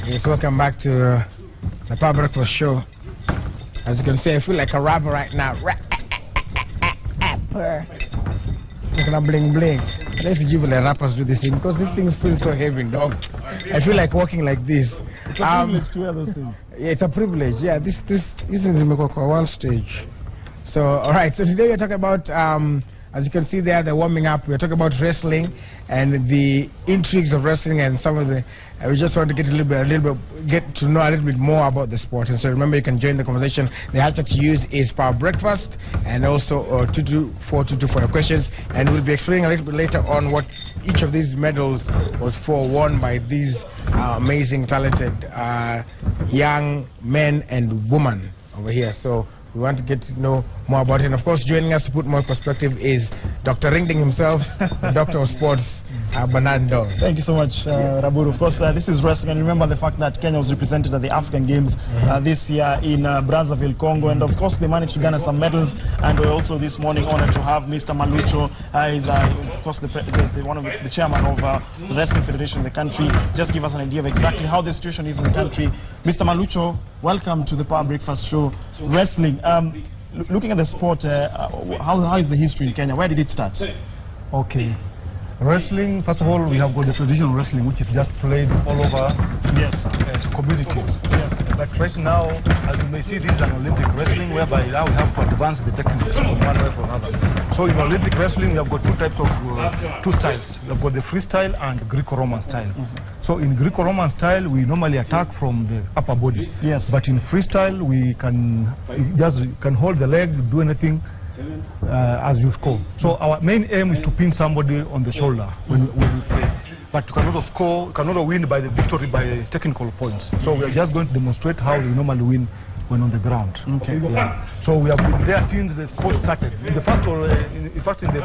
Yes, welcome back to the Power Breakfast Show. As you can see, I feel like a rapper right now. Rapper. Looking at bling bling. Let's give the rappers do this thing because this thing feels so heavy, dog. I feel like walking like this. It's a privilege to wear those things. Yeah, it's a privilege. Yeah, this is the world stage. So, all right. So today we're talking about. As you can see there, the warming up. We're talking about wrestling and the intrigues of wrestling and some of the. We just want to get get to know a little bit more about the sport. And so remember, you can join the conversation. The hashtag to use is Power Breakfast, and also 22422 for your questions. And we'll be explaining a little bit later on what each of these medals was for, won by these amazing, talented young men and women over here. So we want to get to know more about it. And of course, joining us to put more perspective is Dr. Ringding himself, the Doctor of Sports, Bernard Ndong. Thank you so much, Raburu. Of course, this is wrestling. And remember the fact that Kenya was represented at the African Games this year in Brazzaville, Congo. And of course, they managed to garner some medals. And we're also this morning honored to have Mr. Malucho. He's, of course, one of the chairman of the Wrestling Federation in the country. Just give us an idea of exactly how the situation is in the country. Mr. Malucho, welcome to the Power Breakfast Show. Wrestling. Looking at the sport, how is the history in Kenya? Where did it start? Okay. Wrestling, first of all, we have got the traditional wrestling, which is just played all over communities. Yes. But right now, as you may see, this is an Olympic wrestling, whereby now we have to advance the techniques from one way or another. So in Olympic wrestling, we have got two types of, two styles. We have got the freestyle and Greco-Roman style. So in Greco-Roman style, we normally attack from the upper body. Yes. But in freestyle, we can hold the leg, do anything as you score. So our main aim is to pin somebody on the shoulder when we play. But you cannot score, you cannot win by the victory by technical points. So we are just going to demonstrate how we normally win when on the ground. Okay. Yeah. So we have been there since the sport started. In the first, in fact, in the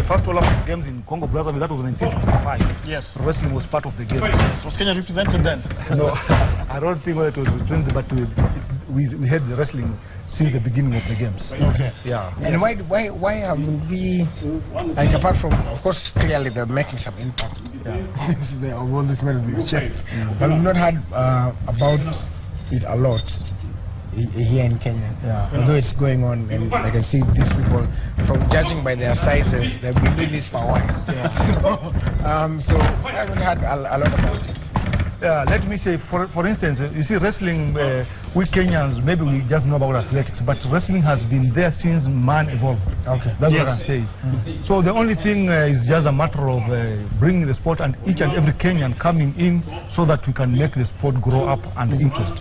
first Olympic Games in Congo Brazzaville, that was 1965. Yes. Wrestling was part of the games. Was Kenya represented then? No, I don't think whether it was represented, but we had the wrestling since the beginning of the games. Okay. Yeah. And why haven't we, like, apart from, of course, clearly they're making some impact. Yeah. All these medals in the chest. But we've not had about it a lot here in Kenya. Yeah. Although it's going on, and I can see these people, from judging by their sizes, they've been doing this for a while. Yeah. So I haven't had a lot about it. Let me say, for instance, you see wrestling, we Kenyans, maybe we just know about athletics, but wrestling has been there since man evolved. Okay. That's what I'm saying. So the only thing is just a matter of bringing the sport and each and every Kenyan coming in so that we can make the sport grow up and interest.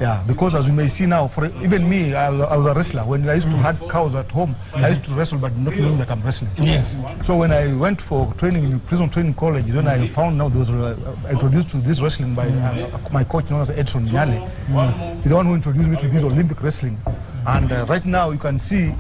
Yeah, because as you may see now, for even me, I was a wrestler. When I used to have cows at home, I used to wrestle, but not knowing that I'm wrestling. Yes. So when I went for training in prison training college, then I found out those introduced to this wrestling by my coach known as Edson Nyale, the one who introduced me to this Olympic wrestling. And right now you can see,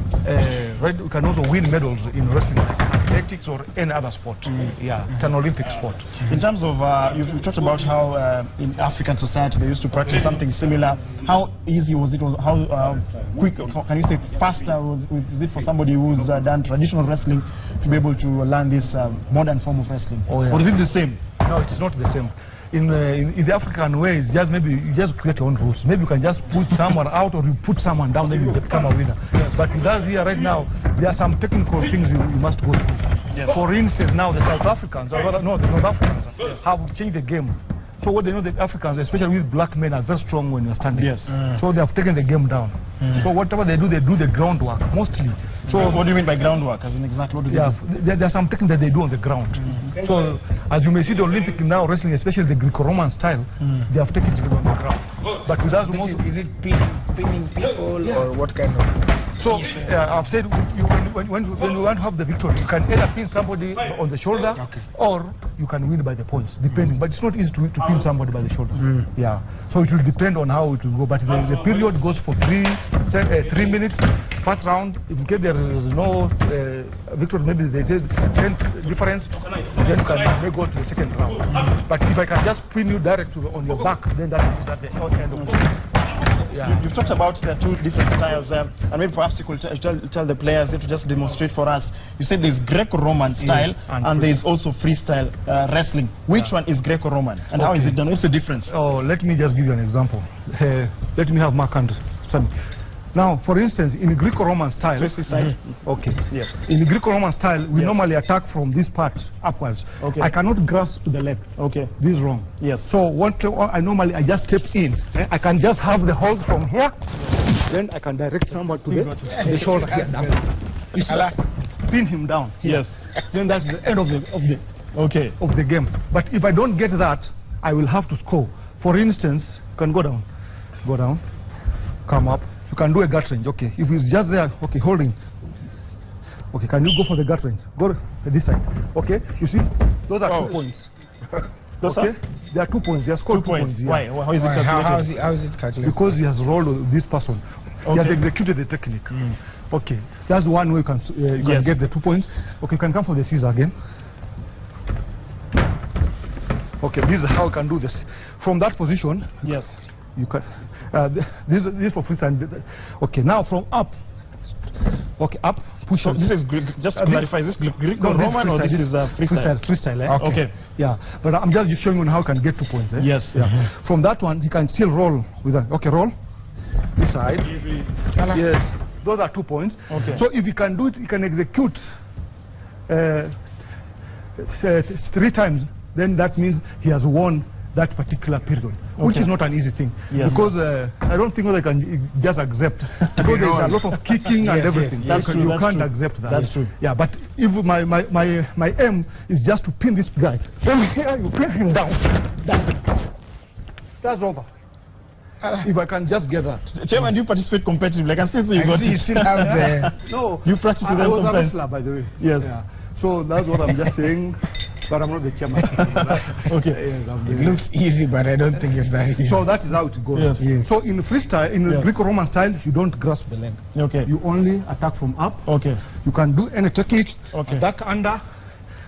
we can also win medals in wrestling, athletics or any other sport. Yeah, it's an Olympic sport. In terms of, you've talked about how in African society they used to practice something similar. How easy was it? How quick, can you say faster was it for somebody who's done traditional wrestling to be able to learn this modern form of wrestling? Oh, yeah. Or is it the same? No, it's not the same. In the African way, it's just maybe you just create your own rules. Maybe you can just put someone out or you put someone down, maybe you become a winner. Yes. But with us here right now, there are some technical things you must go through. Yes. For instance, now the South Africans, or rather, no, the North Africans have changed the game. So what they know, the Africans, especially with black men, are very strong when you're standing. Yes. So they have taken the game down. So whatever they do the groundwork, mostly. So what do you mean by groundwork? As in exactly what do they do? There are some techniques that they do on the ground. So as you may see, the Olympic now wrestling, especially the Greco-Roman style, they have taken it on the ground. But with us, is it pinning people or what kind of? So I've said when you want to have the victory, you can either pin somebody on the shoulder or you can win by the points, depending. But it's not easy to pin somebody by the shoulder. Yeah. So it will depend on how it will go. But the period goes for 3 minutes. First round, if in case there is no victory, maybe they say 10 difference, then you can may go to the second round. But if I can just pin you direct on your back, then that is at the end of the you've talked about the two different styles, and maybe perhaps you could tell the players to just demonstrate for us. You said there's Greco-Roman style, and there's also freestyle wrestling. Which one is Greco-Roman, and how is it done? What's the difference? Oh, let me just give you an example. Let me have Mark and Sunny. Now, for instance, in Greco-Roman style, okay, yes. In Greco-Roman style, we normally attack from this part upwards. Okay. I cannot grasp the leg. Okay. This is wrong. Yes. So what I just step in. I can just have the hold from here. Then I can direct someone to the shoulder here down. Pin him down. Yes. Then that's the end of the game. But if I don't get that, I will have to score. For instance, you can go down, come up. You can do a gut range, okay. If it's just there, okay, holding. Okay, can you go for the gut range? Go to this side, okay. You see, those are 2 points. Okay, there are 2 points. They are scored 2 points. Yeah. Why? How is it calculated? How is it calculated? Because he has rolled with this person. He has executed the technique. Okay, that's one way you can get the 2 points. Okay, you can come for the scissor again. Okay, this is how you can do this. From that position, yes, you can. This is for freestyle. Okay, now from up. Okay, up, push. So this is just to clarify. Is this Greco-Roman or this is freestyle? Freestyle. Okay. Yeah, but I'm just showing you how you can get 2 points. Yes. Yeah. From that one, he can still roll with that. Okay, roll. This side. Yes. Those are 2 points. Okay. So if he can do it, he can execute 3 times. Then that means he has won that particular period, which is not an easy thing. Yes. Because I don't think they can just accept. Because there's a lot of kicking and everything. That's true. You can't accept that. That's true. Yeah, but if my aim is just to pin this guy, then here you pin him down. That's over. If I can just get that. Chairman, do you participate competitively? I can see you still have the... No. You practice with them sometimes. I was a wrestler, by the way. Yes. Yeah. So that's what I'm just saying. But I'm not the chairman. Okay. Yes, it looks easy, but I don't think it's that easy. So that is how it goes. Yes. Yes. So in freestyle, in Greco-Roman style, you don't grasp the leg. Okay. You only attack from up. Okay. You can do any technique. Okay. Back under.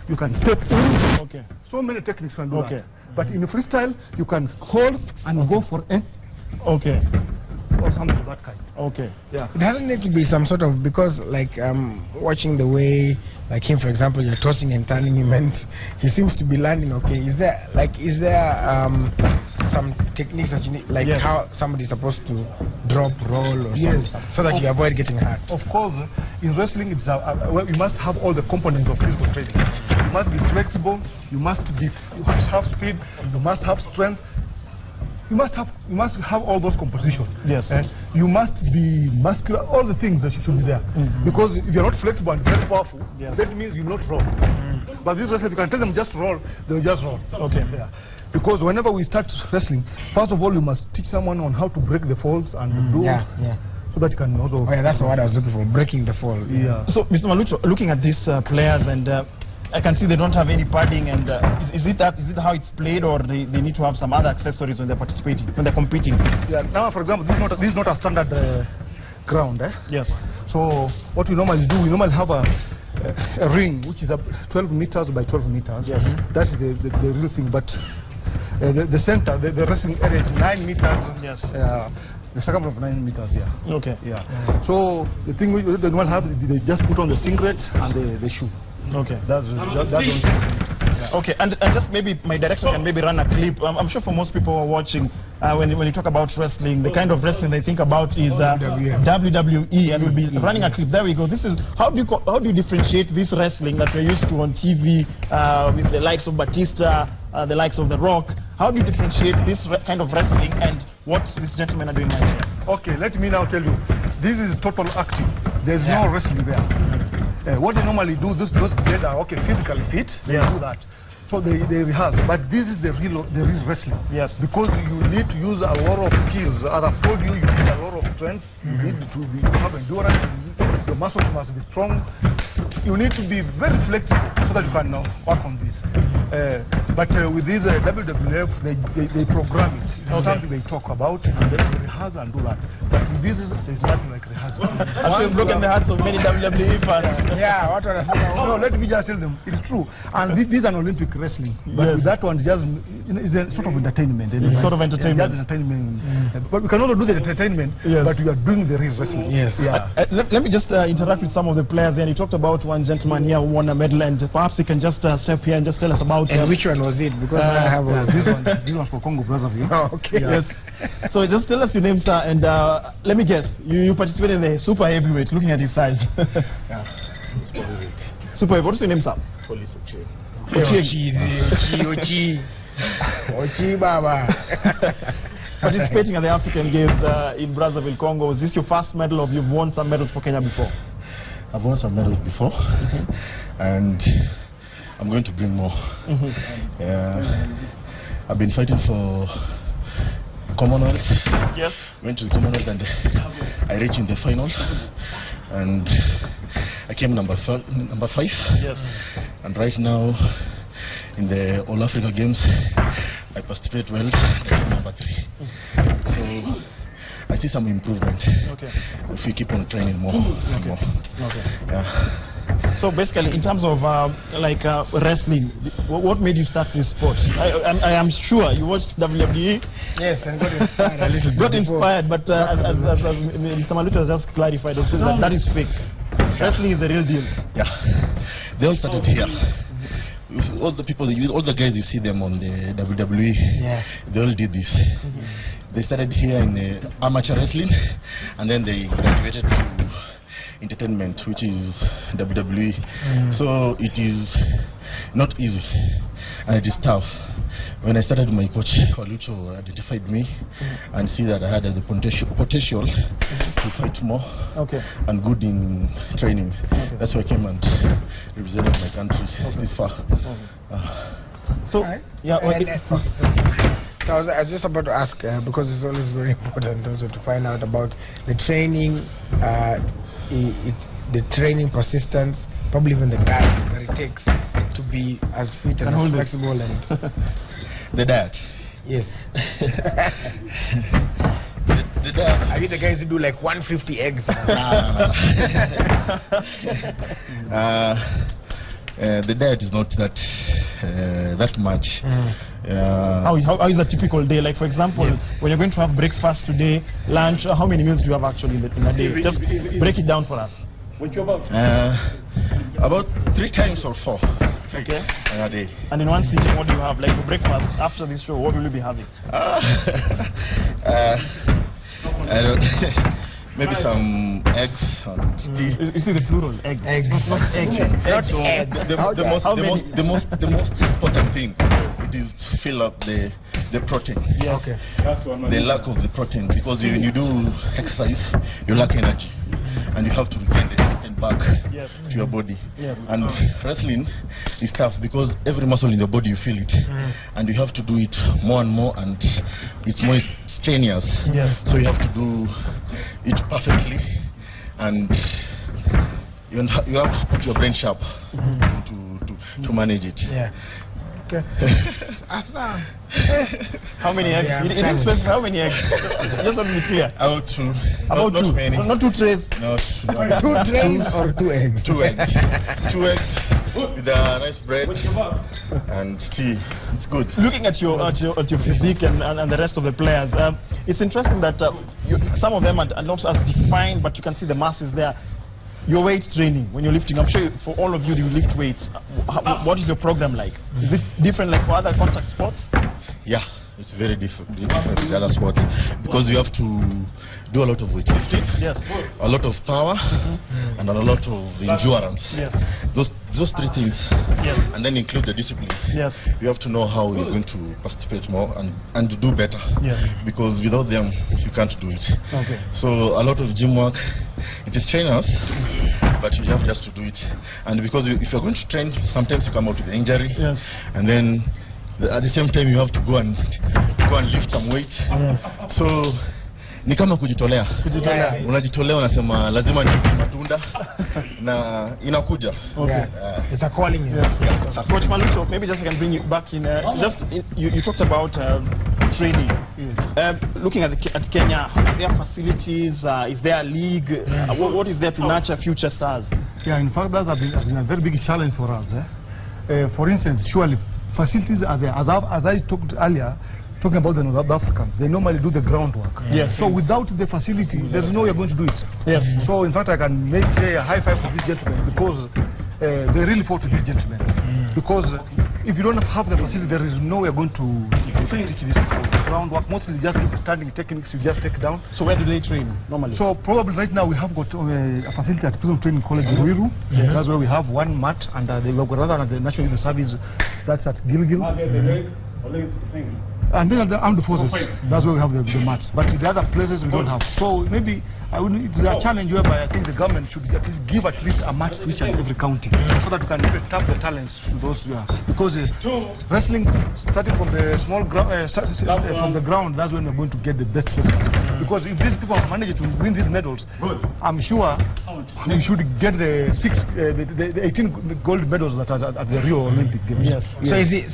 You can step in. Okay. So many techniques can do that. But in freestyle, you can hold and go for a. Okay. Or something of that kind. Okay. Yeah. It doesn't need to be some sort of, because like watching the way, like him for example, you're tossing and turning him and he seems to be landing okay. Is there some techniques that you need, like how somebody's supposed to drop, roll or something, so that you avoid getting hurt? Of course, in wrestling it's well, you must have all the components of physical training. You must be flexible, you must have speed, you must have strength. You must have all those compositions. Yes. You must be muscular. All the things that should be there. Because if you're not flexible and very powerful, that means you not roll. But this wrestlers, you can tell them just roll, they'll just roll. Okay. Yeah. Because whenever we start wrestling, first of all, you must teach someone on how to break the falls and do. So that you can also. Oh yeah, that's what I was looking for, breaking the fall. Yeah. So, Mr. Malucho, looking at these players and. I can see they don't have any padding, and is it how it's played, or they need to have some other accessories when they're participating, when they're competing? Yeah. Now, for example, this is not a standard ground. Yes. So what we normally do, we normally have a ring which is 12 meters by 12 meters. Yes. That's the real thing. But the center, the wrestling area is 9 meters. Yes. The circumference of 9 meters. Yeah. Okay. Yeah. So the thing they normally have, they just put on the singlet and the shoe. Okay. That's Okay, and just maybe my director can maybe run a clip. I'm sure for most people who are watching, when you talk about wrestling, the kind of wrestling they think about is WWE, and we'll be running a clip. There we go. This is how do you differentiate this wrestling that we're used to on TV with the likes of Batista, the likes of The Rock? How do you differentiate this kind of wrestling and what these gentlemen are doing right here? Okay, let me now tell you. This is total acting. There's no wrestling there. What they normally do, those guys are physically fit. They do that. So they rehearse, but this is the real wrestling. Yes. Because you need to use a lot of skills. As I've told you, you need a lot of strength. You need to have endurance. Your muscles must be strong. You need to be very flexible so that you can work on this. But with this WWF, they program it. It's something they talk about, and then they rehearse and do that. But with this, there's nothing like rehearsal. I've broken the hearts of many WWE fans. What was no, let me just tell them, it's true. And this is an Olympic wrestling. But with that one, just it's a sort of entertainment. Sort of entertainment. But we can also do the entertainment, but we are doing the real wrestling. Yes. Yeah. Let me just interact with some of the players here. You talked about one gentleman here who won a medal, and perhaps he can just step here and just tell us about... And which one was it? Because I have this one for Congo Brazzaville. Oh, okay. Yes. So just tell us your name, sir, and let me guess. You participated in the super heavyweight, looking at his size. Yeah. Super heavyweight. What's your name, sir? Police Ochi Baba. Participating at the African Games in Brazzaville, Congo. Is this your first medal, or you've won some medals for Kenya before? I've won some medals before, and I'm going to bring more. I've been fighting for Commonwealth. Yes. Went to the Commonwealth and I reached in the final, and I came number 5. Yes. And right now, in the All Africa Games, I participate well. I came number 3. So I see some improvement. Okay. If we keep on training more. Okay. Yeah. So basically, in terms of wrestling, what made you start this sport? I am sure you watched WWE. Yes, and got inspired a little bit. Got inspired, but as Mr. Maluto has just clarified, that is fake. Wrestling is the real deal. Yeah. They all started here. All the people, all the guys you see them on the WWE, they all did this. They started here in amateur wrestling, and then they graduated to entertainment, which is WWE. So it is not easy, and it is tough. When I started, my coach Walucho identified me and see that I had the potential to fight more and good in training. That's why I came and represented my country this far. So, yeah. So I was just about to ask, because it's always very important also to find out about the training, the training persistence, probably even the time that it takes to be as fit and as flexible and... The diet. Yes. the diet. Are you the guys who do like 150 eggs? The diet is not that much. How is a typical day? Like, for example, when you're going to have breakfast today, lunch, how many meals do you have actually in a day? Just break it down for us. About 3 times or 4. Okay. A day. And in one sitting, what do you have? Like for breakfast, after this show, what will you be having? I don't maybe some eggs and tea. You see the plural, eggs. Eggs. Not eggs. The most important thing it is to fill up the protein. Yes. Okay. The lack of the protein, because when you do exercise, you lack energy, and you have to regain the protein back to your body. Yes. And wrestling is tough because every muscle in your body you feel it, and you have to do it more and more, and it's more strenuous. Yes. So you have to do it perfectly, and you have to put your brain sharp to manage it. Yeah. Okay. How many eggs? You didn't specify how many eggs. Just want to be clear. About 2. About not 2. many. Not 2 trays. No. 2 trays or 2 eggs? 2 eggs. 2 eggs with a nice bread and tea. It's good. Looking at your physique and the rest of the players, it's interesting that some of them are not as defined, but you can see the mass is there. Your weight training, when you're lifting, I'm sure for all of you, you lift weights. What is your program like? Is it different like for other contact sports? Yeah, it's very different with the other sports, because you have to do a lot of weightlifting, a lot of power, and a lot of endurance. Yes. Those 3 things, and then include the discipline. Yes. You have to know how you're going to participate more and to do better. Yes. Because without them, you can't do it. Okay. So a lot of gym work, it is trainers, but you have just to do it. And because if you're going to train, sometimes you come out with an injury, and then at the same time you have to go and lift some weight. So ni kama kujitolea. Unajitolea, unasema lazima ni matunda na inakuja. Okay. It's a calling. Coach Maluto, maybe just I can bring you back in. You talked about training. Looking at Kenya, are there facilities? Is there a league? What is there to nurture future stars? Yeah, in fact, that has been a very big challenge for us. For instance, surely facilities are there. As I talked earlier, talking about the North Africans, they normally do the groundwork. Yes. So without the facility, there's no way you're going to do it. Yes. So in fact, I can make a high five to these gentlemen because they really fought to these gentlemen. Because if you don't have the facility, there is no way you're going to teach this groundwork. Mostly just standing techniques you just take down. So where do they train normally? So probably right now we have got a facility at Prison Training College in Ruiru. That's where we have one mat, and we've got another at the National Youth Service. That's at Gilgil. And then at the armed forces, that's where we have the mats. But the other places we don't have. So maybe it's a challenge whereby I think the government should at least give at least a match to each and every county, so that we can tap the talents to those who are. Because wrestling, starting from the small from the ground, that's when we're going to get the best wrestlers. Because if these people have managed to win these medals, I'm sure we should get the 18 gold medals that are at the Rio Olympic Games. Yes. So is it,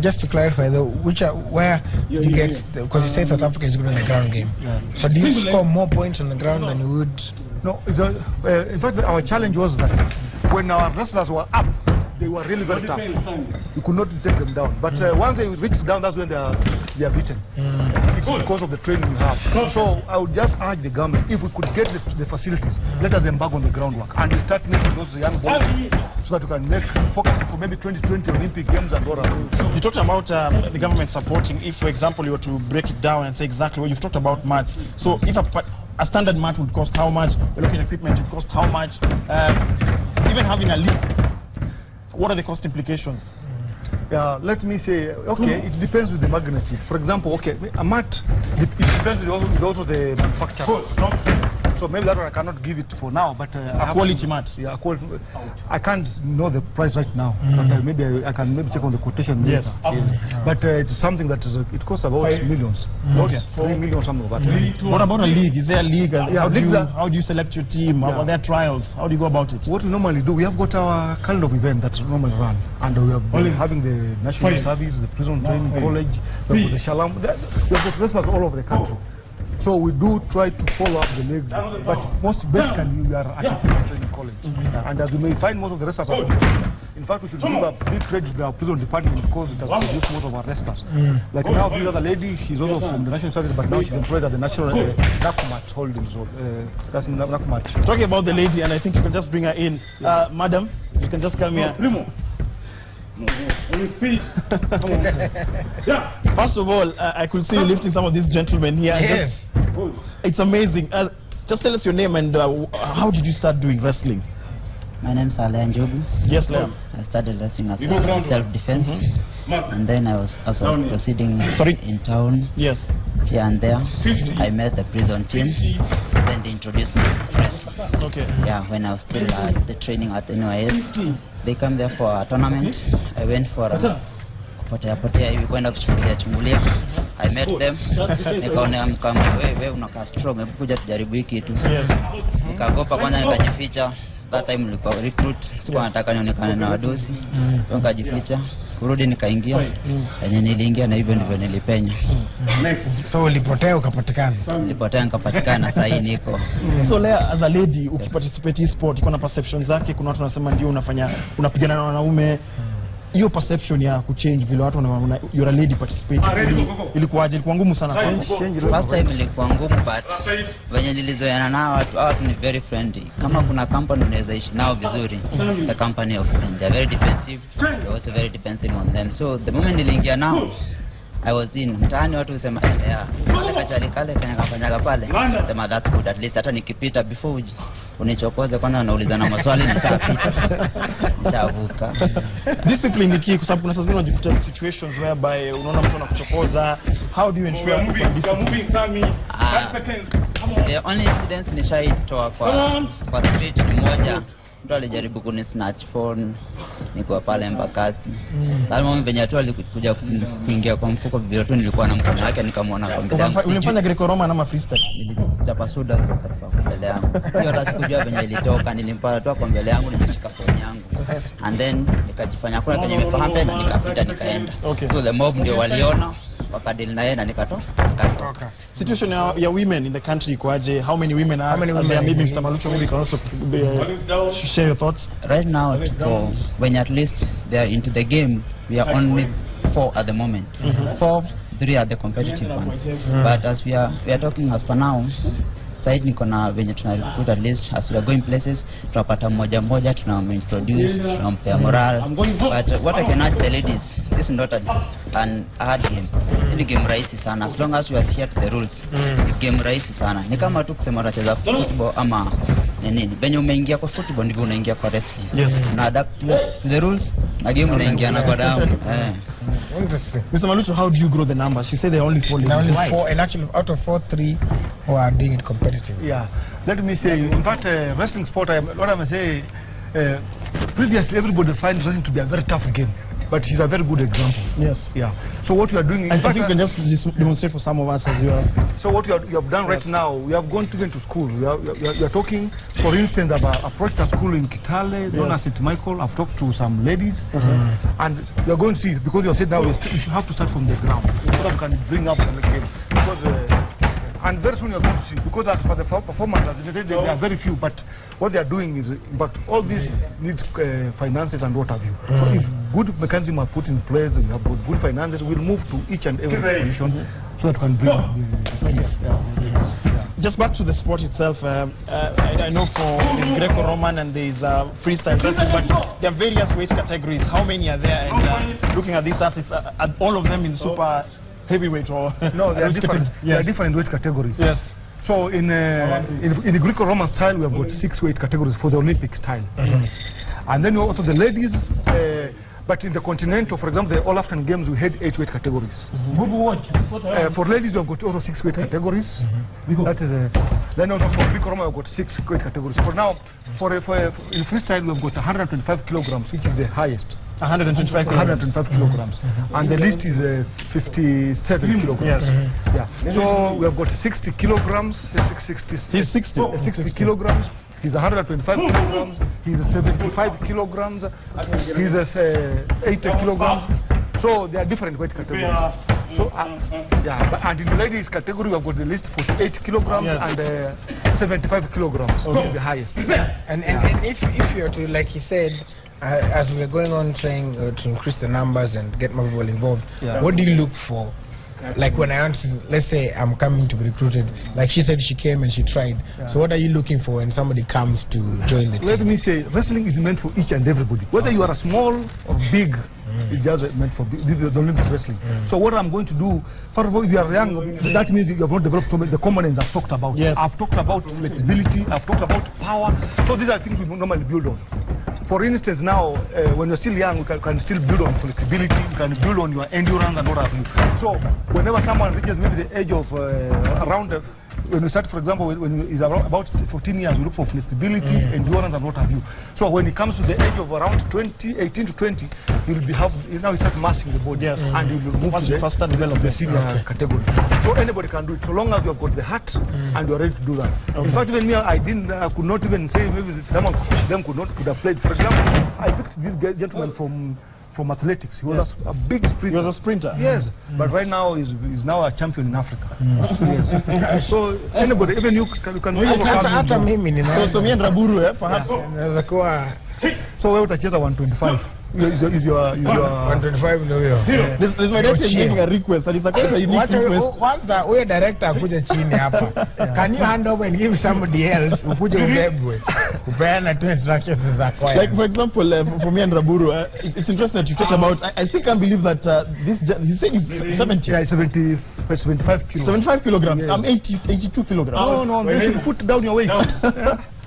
just to clarify though, where do you get, because you say South Africa is good in the ground game. So do you score more points on the ground than you would? No, in fact our challenge was that when our wrestlers were up, they were really very tough. You could not take them down. But once they reach down, that's when they are beaten. It's because of the training we have. So I would just urge the government, if we could get the facilities, let us embark on the groundwork and start making those young boys so that we can focus for maybe 2020 Olympic Games and all around. You talked about the government supporting. If, for example, you were to break it down and say exactly what you've talked about mats. So if a standard mat would cost how much? We're looking at equipment, it cost how much? Even having a league, what are the cost implications? Let me say, okay, it depends with the magnitude. For example, okay, a mat, it depends with also the manufacturer. So maybe that one I cannot give it for now, but a quality mat. Yeah, I can't know the price right now, but maybe I can check on the quotation later. Yes. But it's something that it costs about millions. Okay. 3 million something like that. What about a league? Is there a league? How do you select your team? Are there trials? How do you go about it? What we normally do, we have got our kind of event that we normally run, and we have been having the National Service, the Prison Training College, the Shalom. We have got wrestlers all over the country. So we do try to follow up the league, but most basically we are at a prison training college. And as you may find, most of the wrestlers are in fact, we should give a big credit to our prison department because it has produced most of our wrestlers. Like now, this other lady, she's also from the National Service, but now she's employed at the National Nakumat Holdings. That's in Nakumat. Talking about the lady, and I think you can just bring her in. Madam, you can just come here. First of all, I could see you lifting some of these gentlemen here. Yes. It's amazing. Just tell us your name and how did you start doing wrestling? My name is Alea Njogu. Yes, ma'am. I started wrestling as self-defense, and then I was proceeding in town. Yes. Here and there. I met the prison team. Then they introduced me to press. Okay. Yeah, when I was still at the training at NYS, they came there for a tournament. I went for a potea hivi kwenda kuchungulia. I met them. Nikaona kama wewe unakaa strong, hebu kuja tujaribu hiki kitu. Yes. Nikagopa kwanza nikajificha. That time nilikuwa recruit, sikuwa nataka nionekane na wadosi. Nikajificha, kurudi nikaingia. Niliingia na hivyo ndivyo nilipenya. So ulipotea ukapatikana. Nilipotea nikapatikana, sasa hii niko. So Lea, as a lady ukiparticipate in sport, iko na perceptions zake. Kuna watu wanasema ndio unapigana na wanaume. Hiyo perception ya kuchange vile watu you're a lady participating ilikuwaje? Ilikuwa ngumu sana. First time ilikuwa ngumu, but wenye nilizoeana nao watu ni very friendly. Kama kuna company unaweza ishi nao vizuri, the company of friends, they are very defensive. They also very defensive on them. So the moment niliingia nao, I was in mtaani, watu husema kale kanyaga pale, sema that's good, at least hata nikipita before unichokoze kwanza naulizana maswali nishapita nishavuka. Discipline ni key, kwa sababu kuna saa zingine unajikuta situations whereby unaona mtu anakuchokoza. How do you ensure the only incidents nishaitoa kwa street ni moja. Mtu alijaribu kunisnatch phone, niko pale Embakasi. Lazima mimi venye tu alikuja kuingia kwa mfuko vile tu nilikuwa na mkono wake nikamwona kwa mbele yangu. Ulifanya Greco Roman ama freestyle? Nilichapa suda kwa mbele yangu. Hiyo hata sikujua venye ilitoka, nilimpata tu kwa mbele yangu nimeshika phone yangu. And then nikajifanya kuna kwenye nimefahamu na nikapita nikaenda. So the mob ndio waliona wakadili na yeye na nikatoka. Situation ya women in the country ikoaje? How many women are there? Maybe Mr. Malucho maybe can also share your thoughts. Right now, when at least they are into the game, we are only 4 at the moment. 4, 3 are the competitive ones. But as we are talking as for now, side niko na venye tunarecruit, at least as we are going places tunapata mmoja tunamintroduce, tunampea moral. But what I can add the ladies, this is not an hard game. Ni game rahisi sana as long as we adhere to the rules. Ni game rahisi sana. Ni kama tu kusema unacheza football ama nini. Venye umeingia kwa football ndivyo unaingia kwa wrestling. Yes. Na adapt to the rules na game unaingia na kwa damu. Interesting. Mr. Malucho, how do you grow the numbers? You say there are only 4 ladies. Only 4, and actually out of 4, 3 who are doing it competitive. Yeah, let me say, in fact, wrestling sport, what I'm saying, previously everybody finds wrestling to be a very tough game, but it's a very good example. Yes. Yeah. So what we are doing, I think you can just demonstrate for some of us as you are. So what you have done right now, we have gone to school. You are talking, for instance, I've approached a school in Kitale, known as St. Michael. I've talked to some ladies, and you are going to see, because you have said now, you have to start from the ground. So that can bring up the game. Because, and very soon you're going to see, because as for the performance, they are very few, but what they are doing is, but all this needs finances and what have you. So if good mechanisms are put in place, and you have good finances, we'll move to each and every position so that we can bring Just back to the sport itself, I know for Greco-Roman and there's freestyle wrestling, but there are various weight categories. How many are there? And looking at these athletes, are all of them in super heavyweight or no? They are different. They are different weight categories. Yes. So in the Greco-Roman style, we have got 6 weight categories for the Olympic style, and then also the ladies. But in the continental, for example, the All African Games, we had 8 weight categories. For ladies, we have got also 6 weight categories. That is then also for Greco-Roman, we have got 6 weight categories. For now, in freestyle, we have got 125 kilograms, which is the highest. 125 kilograms. And the least is 57 kilograms. Yes. Yeah. So we have got 60 kilograms. He's 60 kilograms. He's 125 kilograms. He's 75 kilograms. He's 80 kilograms. So they are different weight categories. So and in the ladies category, we have got the list 48 kilograms and 75 kilograms. Which is the highest. And if you're to, like he said, as we're going on trying to increase the numbers and get more people involved, what do you look for? Like when I answer, let's say I'm coming to be recruited, like she said she came and she tried. So what are you looking for when somebody comes to join the team? Let me say, wrestling is meant for each and everybody. Whether you are small or big, it's just meant for this is the Olympic wrestling. So what I'm going to do, first of all, if you are young, that means you have not developed the components I've talked about. I've talked about flexibility, I've talked about power. So these are things we normally build on. For instance, now, when you're still young, you can still build on flexibility, you can build on your endurance and what have you. So, whenever someone reaches maybe the age of around, when you start, for example, when he's about 14 years, we look for flexibility, endurance and what have you. So, when he comes to the age of around 18 to 20, he'll be now he starts massing the body, and he will move to the senior category. So, anybody can do it, so long as you have got the heart and you are ready to do that. In fact, even me, I could not even say maybe someone could have played. For example, I picked this gentleman from athletics. He was a big sprinter. He was a sprinter. Yes, but right now he's now a champion in Africa. Yes. So anybody, even you can overcome. So me and Raburu, perhaps. So wewe utacheza 125. Is your 125 ndio hiyo. This is my director giving a request, and it's a quite a unique request. Kwanza huyo director akuje chini hapa. Can you hand over and give somebody else ukuje ubebwe? Kupeana tu instructions za kwa. Like for example, for me and Raburu, it's interesting that you talked about. I still can't believe that he said he's 70. Yeah, 75 kilograms. 75 kilograms. Yes. I'm 82 kilograms. No, you should put down your weight.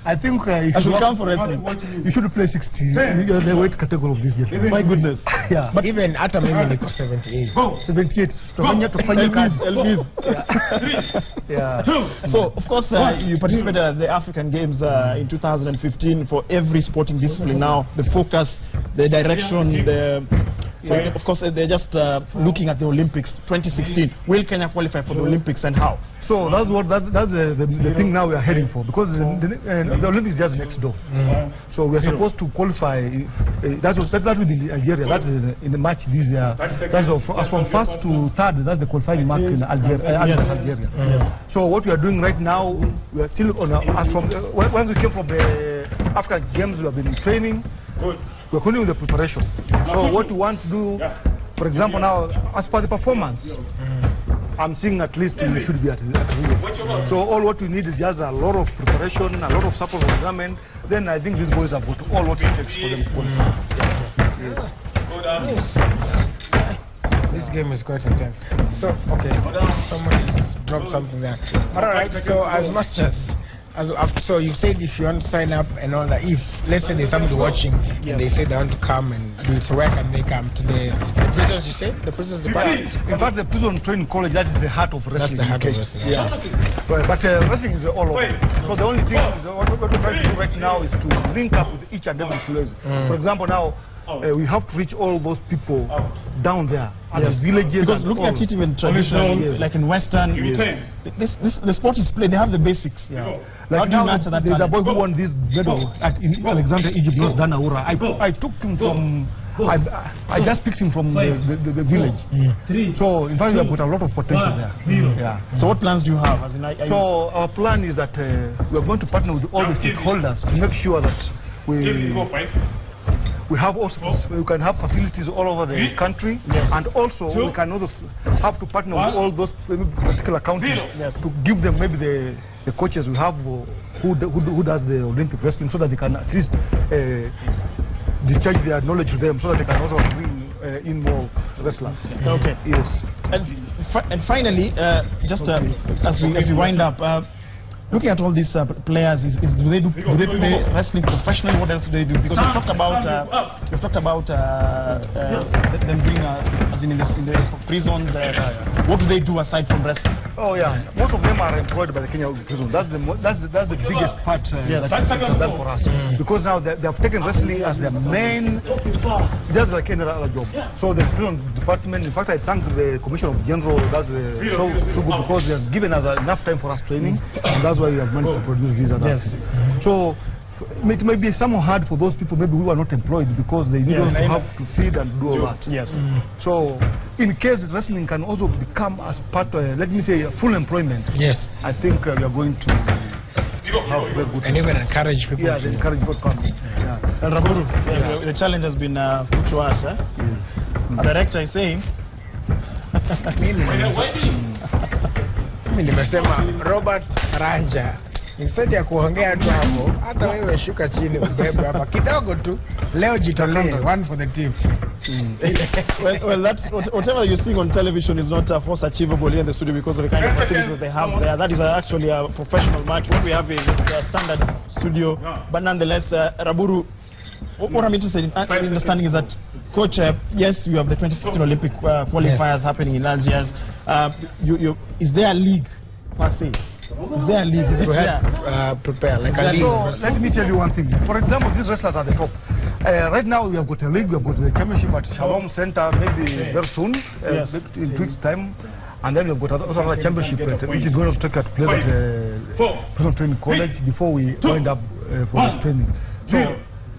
I think I should come for wrestling. You should play 60. The weight category of this year. My goodness. Yeah. But even hata mimi niko 78. 78. Tufanye kazi. Yeah. So of course you participated at the African Games in 2015 for every sporting discipline. Now the focus, the direction, of course they're just looking at the Olympics 2016. Will Kenya qualify for the Olympics and how? So that's the thing now we are heading for, because the Olympics is just next door. So we are supposed to qualify. That's within Algeria. That is in the match this year. That's from first to third. That's the qualifying match in Algeria. So what we are doing right now, we are still on. Once we came from the African Games, we have been training. We're continuing the preparation. So what we want to do, For example, now, as per the performance, I'm seeing at least we should be at Rio. So all what we need is just a lot of preparation, a lot of support from the government. Then I think these boys have got all what it takes for them to qualify. Yes. This game is quite intense. So, okay, someone dropped something there. All right, so as much as so you said if you want to sign up and all that, if let's say there's somebody watching and they say they want to come and do it, so where can they come? To the prisons, you say? The prisons department? In fact, the prison training college, that is the heart of wrestling. That's the heart of wrestling. Yeah. But wrestling is all over. So the only thing, what we're trying to do right now is to link up with each and every place. For example, now, we have to reach all those people down there at the villages. Because looking at it even traditional, like in Western, the sport is played. They have the basics. Like now, there's a boy who won this medal in Alexandria, Egypt, was Danaura. I took him from. I just picked him from the village. So in fact, we have got a lot of potential there. Yeah. So what plans do you have? So our plan is that we are going to partner with all the stakeholders to make sure that we have also, we can have facilities all over the country, and also we can also have to partner with all those particular counties to give them maybe the coaches we have who does the Olympic wrestling, so that they can at least discharge their knowledge to them, so that they can also bring in more wrestlers. Okay. Yes. And finally, just as we wind up. Looking at all these players, do they play wrestling professionally? What else do they do? Because we've talked about them being as in the prisons. What do they do aside from wrestling? Oh yeah, most of them are employed by the Kenya prison. That's the biggest part that is done for us. Because now they have taken wrestling as their main, just like any other job. So the prison department, in fact, I thank the Commissioner of General. That's so good, because they have given us enough time for us training, and that's why we have managed to produce these others. So it may be somewhat hard for those people maybe who are not employed, because they need also have to feed and do all that. Yes. So in case wrestling can also become as part of, let me say, full employment. Yes. I think we are going to have very good. And even encourage people. Yeah, they encourage good coming. And Raburu, the challenge has been put to us. A director is saying. Mimi nimesema Robert Ranja, instead ya kuongea tu hapo, hata wewe shuka chini ubebe hapa kidogo tu, leo jitolee, one for the team. well, that's whatever you see on television is not force achievable here in the studio, because of the kind of facilities that they have there. That is actually a professional match. What we have is a standard studio, but nonetheless, Raburu, what I'm interested in understanding is that, Coach, yes, you have the 2016 Olympic qualifiers happening in Algiers. Is there a league per se? Is there a league? Is it prepare like a league? So let me tell you one thing. For example, these wrestlers are the top. Right now we have got a league. We have got the championship at Shalom Center maybe very soon, in 2 weeks' time. And then we've got another championship which is going to take place at Personal Training College before we wind up for the training. So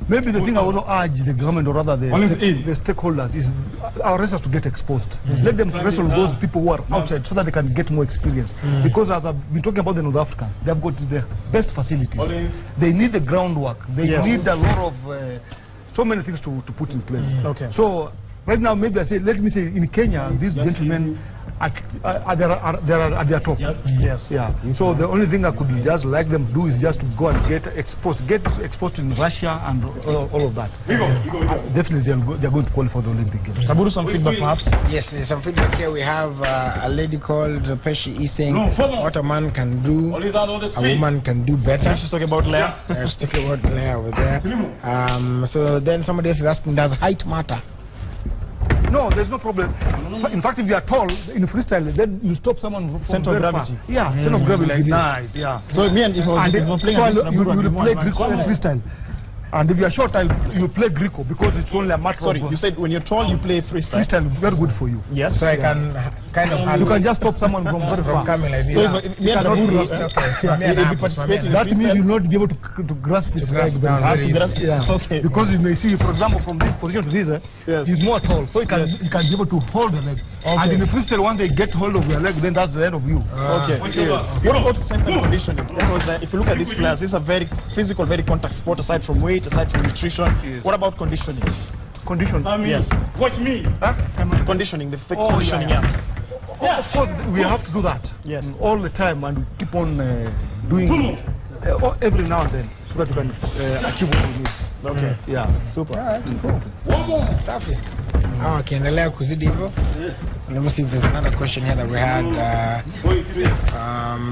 maybe the thing I want to urge the government, or rather the stakeholders, is our wrestlers to get exposed. Let them wrestle those people who are outside, so that they can get more experience. Because as I've been talking about the North Africans, they have got the best facilities. They need the groundwork. They need a lot of so many things to put in place. So right now, maybe let me say, in Kenya, these gentlemen are their top. So the only thing I could just like them to do is just to go and get exposed in Russia and all of that. Definitely they're going to qualify for the Olympic Games. Saburu, some feedback perhaps? Yes, there's some feedback here. We have a lady called Peshi E saying, what a man can do, a woman can do better. She's talking about Leah. She's talking about Leah over there. So then somebody else is asking, does height matter? No, there's no problem. In fact, if you are tall in freestyle, then you stop someone from center of gravity. Yeah, center of gravity is nice. Yeah. So me and if I was playing, you will play Greco in freestyle. And if you are short, you play Greco, because it's only a matter of... you said when you're tall, you play freestyle. Freestyle is very good for you. Yes. So I can kind of... You can just stop someone from very far. Coming like this. So if me and Raburu that means you will not be able to grasp his leg. Because you may see, for example, from this position to this, he's more tall, so he can be able to hold the leg. And in the freestyle, once they get hold of your leg, then that's the end of you. What about strength and conditioning? Because if you look at these players, this is a very physical, very contact sport, aside from weight, aside from nutrition. What about conditioning? condition. Yes. Watch me. Conditioning, the fake conditioning, yeah. Of course, we have to do that. Yes. All the time, and we keep on doing every now and then, so that we can achieve what we need. Okay. Yeah. Super. All right, cool. Safi. Akiendelea kuzidi hivyo. Let me see if there's another question here that we had.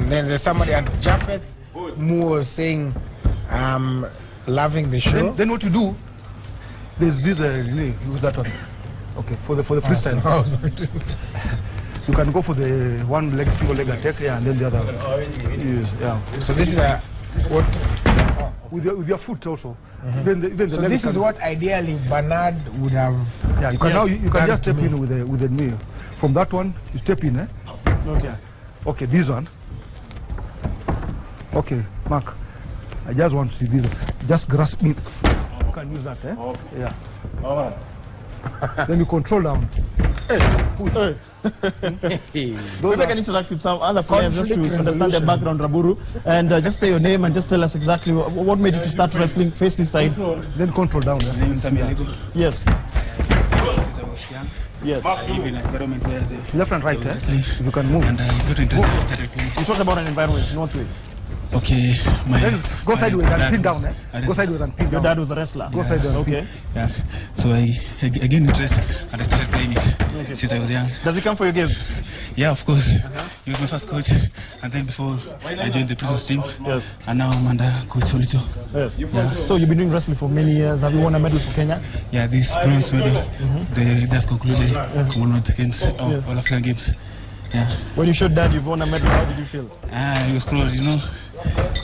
Then there's somebody at Japheth who was saying, loving the show. Then what you do? There's this use that one. Okay, for the freestyle. You can go for the one leg, single leg attack, yeah, and then the other. Yes, yeah. So this is what with your foot also. So this is what ideally Bernard would have. Yeah, you can now you can just step in with the knee. From that one, you step in, eh? Okay. Okay, this one. Okay, Mark. I just want to see this. Just grasp me. You can use that, eh? Okay. Yeah. All right. Then you control down. Maybe I can interact with some other players just to understand their background, Raburu, and just say your name and just tell us exactly what made you to start wrestling, face this side. Then control down. Yes. Yes. Left and right, eh? If you can move. And I got interested. You talked about an environment, in what way? Okay, then go sideways and pin down, eh? Go sideways and pin Your down. dad was a wrestler. Go sideways and okay. pin. Yeah. So I gained interest and I started playing it since I was young. Does he come for your games? Yeah, of course. He was my first coach, and then before I joined the Prisons team. Yes. And now I'm under Coach Solito. Yes. Yeah. So you've been doing wrestling for many years. Have you won a medal for Kenya? Yeah, this bronze medal, they just concluded Commonwealth Games, All African Games. Yeah. When you showed Dad you've won a medal, how did you feel? He was proud, you know.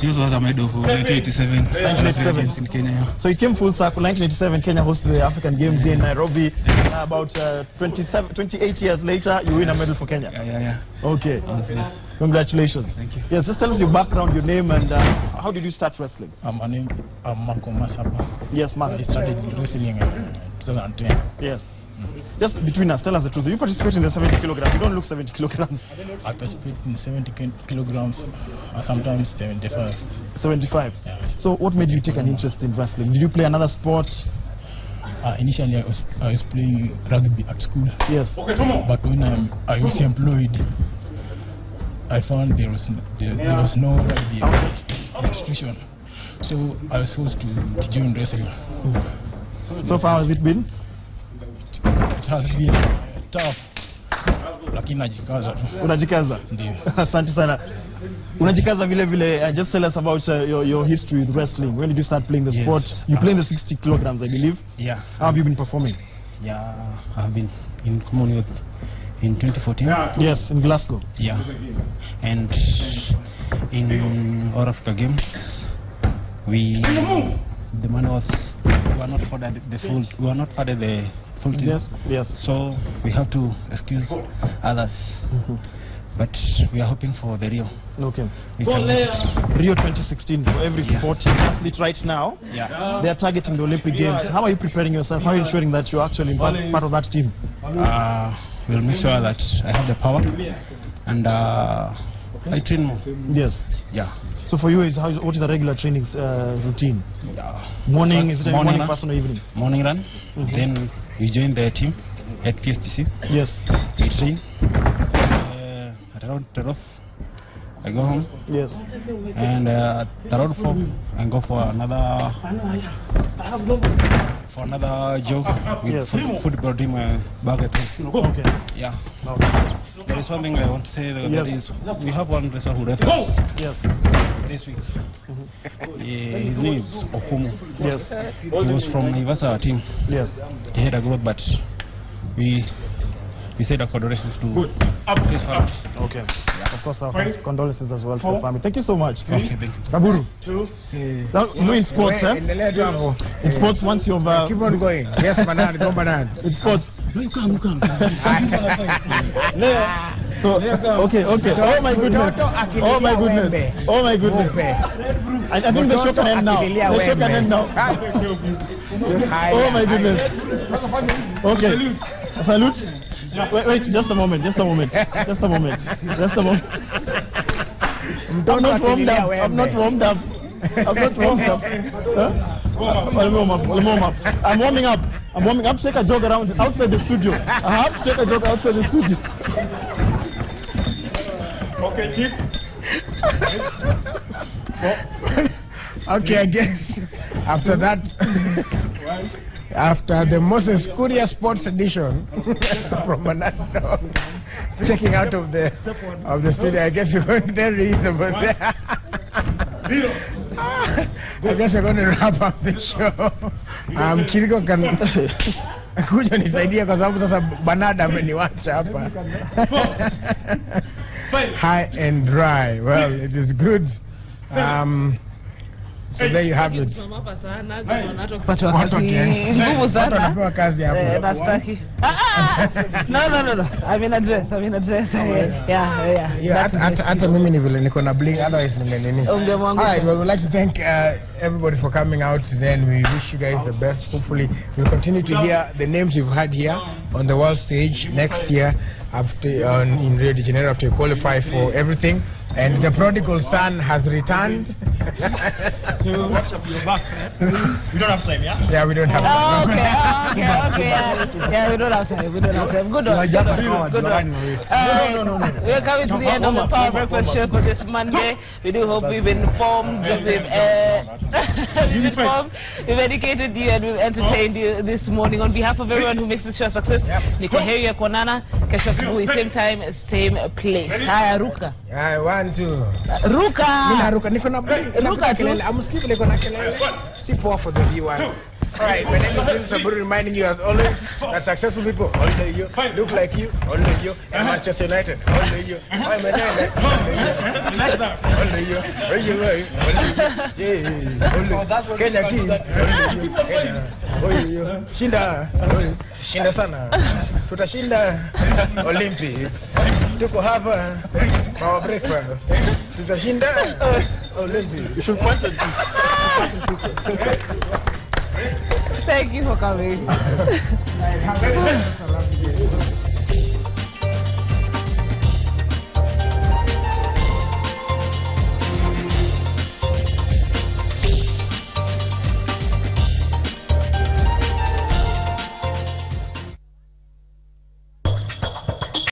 He was a medal for 1987 Games in Kenya. Yeah. So it came full circle. 1987, Kenya hosted the African Games here in Nairobi. About 28 years later, you win a medal for Kenya. Yeah. Okay. Yes. Congratulations. Thank you. Yes, just tell us your background, your name, and how did you start wrestling? My name is Marco Masaba. Yes, Mark. I started wrestling in 2010. Yes. Just between us, tell us the truth. You participate in the 70 kilograms. You don't look 70 kilograms. I participate in 70 kilograms, sometimes 75. 75. Yeah. So what made you take an interest in wrestling? Did you play another sport? Initially, I was playing rugby at school. Yes. But when I was employed, I found there was no rugby institution. So I was forced to join wrestling. So far, has it been? It has been tough, lakini najikaza tu. Unajikaza? Ndio. Asante sana. Unajikaza vile vile. Just tell us about your history with wrestling. When did you start playing the sport? You play in the 60 kilograms, I believe. Yeah. How have you been performing? Yeah, I've been in Commonwealth in 2014. Yes, in Glasgow. Yeah. And in All Africa Games, the money was, we were not afforded the full team. Yes. So we have to excuse others. But we are hoping for the Rio. Okay. We can make it. Rio 2016 for every sporting athlete right now. Yeah. They are targeting the Olympic Games. How are you preparing yourself? How are you ensuring that you're actually part of that team? We'll make sure that I have the power and I train more. Yes. Yeah. So for you, what is a regular training routine? Morning, is it a morning person or evening? Morning run. Then we join the team at PSTC. Yes. We train. At around 12, I go home. Yes. And at around 4, I go for another job with football team back at home. Okay. Yeah. Okay. There is something I want to say. That is, we have one wrestler who wrestles Yes. this week. His name is Okumu. Yes. He was from Naivasa team. Yes. He had a growth, but we said our condolences to his family. Okay. Of course, our condolences as well to the family. Thank you so much. Okay, thank you. Kaburu. Now, in sports, in sports, once you've keep on going. Yes, Bernard, go Bernard. In sports. You come. So, okay. Oh my goodness. I think the show can end now. Oh my goodness. Okay. Salute. Wait, just a moment. I'm not warmed up. I'm warming up. I'm warming up. Take a jog around outside the studio. I have to take a jog outside the studio. Okay, Chief. Okay, I guess after that, after the Moses Kuria Sports Edition from Manado, checking out of the studio, I guess we're going to tell you about that. I guess we're going to wrap up the show. Kiriko can kuja nisaidia kwa sababu sasa Banada ameniwacha hapa. High and dry. Well, it is good. So there you have it. No. I'm in a dress. Yeah. Hata mimi ni vile niko na bling, otherwise nini. Alright, well, we'd like to thank everybody for coming out today, and we wish you guys the best. Hopefully we'll continue to hear the names you've had here on the world stage next year after in Rio de Janeiro after you qualify for everything. And the prodigal son has returned. To watch up your back. We don't have time, yeah? Yeah, we don't have time. Okay. Yeah, we don't have time. Good one. No. We're coming to the end of the Power Breakfast Show for this Monday. We do hope we've informed, we've educated you, and we've entertained you this morning. On behalf of everyone who makes the show a success, niko heri kuonana kesho asubuhi, same time, same place. Haya, ruka. 1, 2. Ruka. Mina ruka. Niko na ruka kelele. Amusikivu niko na kelele. Si poa for the viewers. Alright, my name is Vince Saburi, reminding you as always that successful people, only you, look like you, only you, and Manchester United, only you. I'm a name, only you, only you, only Kenya team, only you, Shinda sana, tutashinda Olympics, tuko hapa Power Breakfast, tutashinda Olympics. You should point at this. Thank you for coming.